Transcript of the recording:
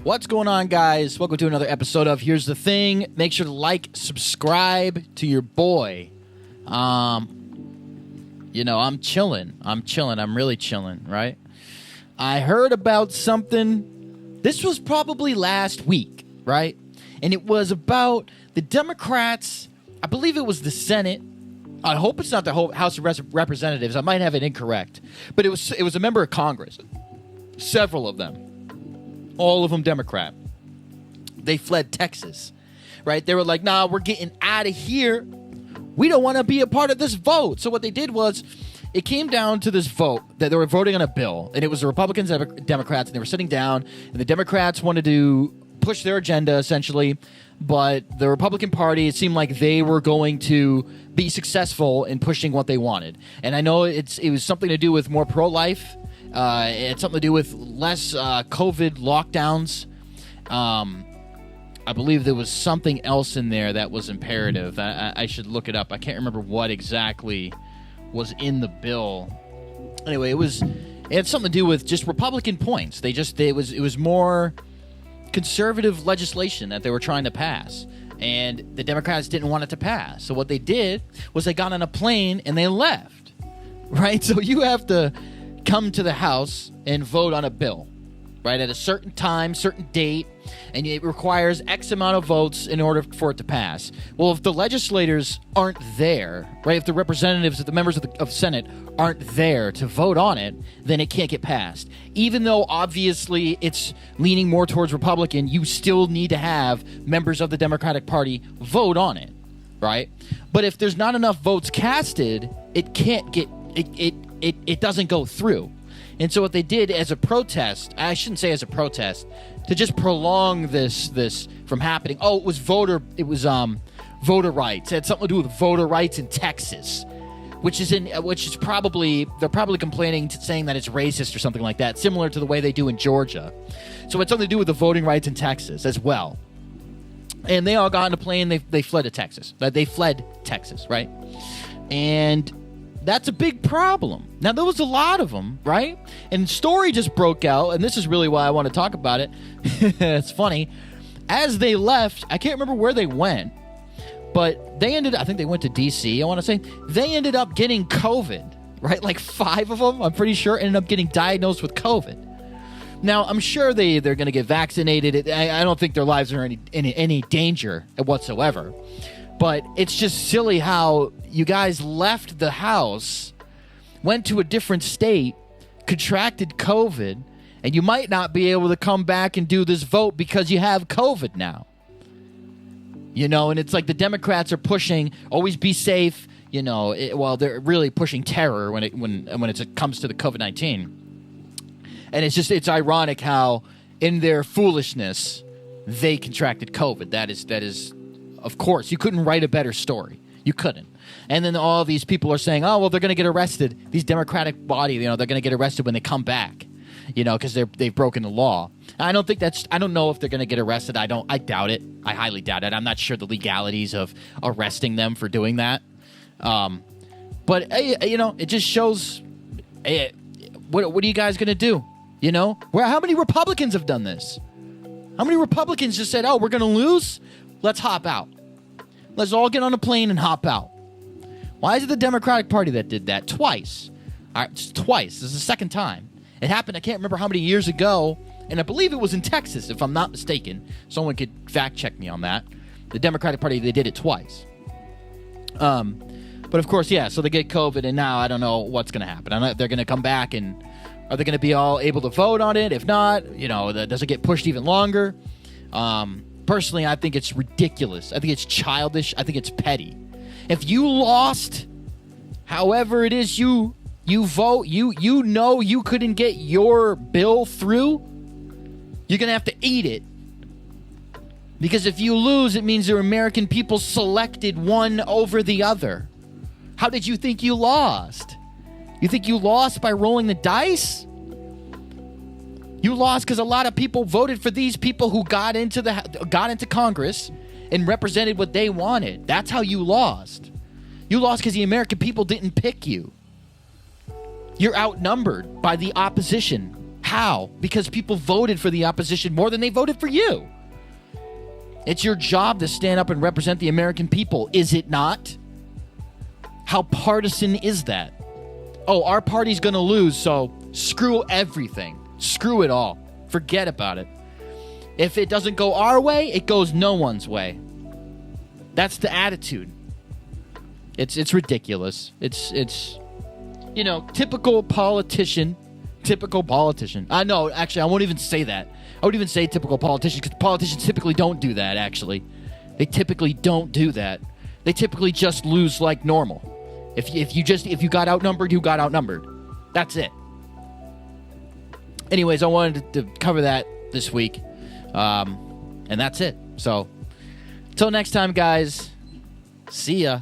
What's going on, guys? Welcome to another episode of Here's the Thing. Make sure to like, subscribe to your boy. I'm chilling. I'm really chilling, right? I heard about something. This was probably last week, right? And it was about the Democrats. I believe it was the Senate. I hope it's not the whole House of Representatives. I might have it incorrect. But it was a member of Congress. Several of them. All of them Democrat. They fled Texas, right? They were like, nah, we're getting out of here. We don't want to be a part of this vote. So what they did was, it came down to this vote that they were voting on a bill, and it was the Republicans and Democrats, and they were sitting down, and the Democrats wanted to push their agenda, essentially, but the Republican Party, it seemed like they were going to be successful in pushing what they wanted. And I know it was something to do with more pro-life. It had something to do with less COVID lockdowns. I believe there was something else in there that was imperative. I should look it up. I can't remember what exactly was in the bill. Anyway, it had something to do with just Republican points. It was more conservative legislation that they were trying to pass, and the Democrats didn't want it to pass. So what they did was they got on a plane and they left. Right? So you have to come to the House and vote on a bill, right, at a certain time, certain date, and it requires X amount of votes in order for it to pass. Well, if the legislators aren't there, right, if the representatives, if the members of the Senate aren't there to vote on it, then it can't get passed. Even though, obviously, it's leaning more towards Republican, you still need to have members of the Democratic Party vote on it, right? But if there's not enough votes casted, it can't get... It doesn't go through. And so what they did as a protest, I shouldn't say as a protest, to just prolong this from happening. Oh, it was voter rights. It had something to do with voter rights in Texas, which is probably, they're probably complaining, saying that it's racist or something like that, similar to the way they do in Georgia. So it's something to do with the voting rights in Texas as well. And they all got on a plane, they fled to Texas. They fled Texas, right? And that's a big problem. Now, there was a lot of them, right? And story just broke out, and this is really why I want to talk about it. It's funny. As they left, I can't remember where they went, but I think they went to D.C., I want to say. They ended up getting COVID, right? Like 5 of them, I'm pretty sure, ended up getting diagnosed with COVID. Now, I'm sure they're going to get vaccinated. I don't think their lives are in any danger whatsoever. But it's just silly how you guys left the house, went to a different state, contracted COVID, and you might not be able to come back and do this vote because you have COVID now. You know, and it's like the Democrats are pushing, always be safe, you know, while they're really pushing terror when it comes to the COVID-19. And it's ironic how, in their foolishness, they contracted COVID. That is. Of course, you couldn't write a better story. You couldn't. And then all these people are saying, oh, well, they're going to get arrested. These Democratic body, they're going to get arrested when they come back, because they've broken the law. I don't know if they're going to get arrested. I doubt it. I highly doubt it. I'm not sure the legalities of arresting them for doing that. But, it just shows, what are you guys going to do? How many Republicans have done this? How many Republicans just said, oh, we're going to lose? Let's hop out. Let's all get on a plane and hop out. Why is it the Democratic Party that did that? Twice. All right, just twice. This is the second time. It happened, I can't remember how many years ago, and I believe it was in Texas, if I'm not mistaken. Someone could fact check me on that. The Democratic Party, they did it twice. But of course, yeah, so they get COVID, and now I don't know what's going to happen. I don't know if they're going to come back, and are they going to be all able to vote on it? If not, does it get pushed even longer? Personally, I think it's ridiculous. I think it's childish. I think it's petty. If you lost, however it is you vote, you know you couldn't get your bill through, you're going to have to eat it. Because if you lose, it means the American people selected one over the other. How did you think you lost? You think you lost by rolling the dice? You lost because a lot of people voted for these people who got into Congress and represented what they wanted. That's how you lost. You lost because the American people didn't pick you. You're outnumbered by the opposition. How? Because people voted for the opposition more than they voted for you. It's your job to stand up and represent the American people, is it not? How partisan is that? Oh, our party's going to lose, so screw everything. Screw it all. Forget about it. If it doesn't go our way, it goes no one's way. That's the attitude. It's ridiculous. It's typical politician. Typical politician. I know, actually, I won't even say that. I wouldn't even say typical politician, because politicians typically don't do that, actually. They typically don't do that. They typically just lose like normal. If you got outnumbered, you got outnumbered. That's it. Anyways, I wanted to cover that this week. And that's it. So, until next time, guys. See ya.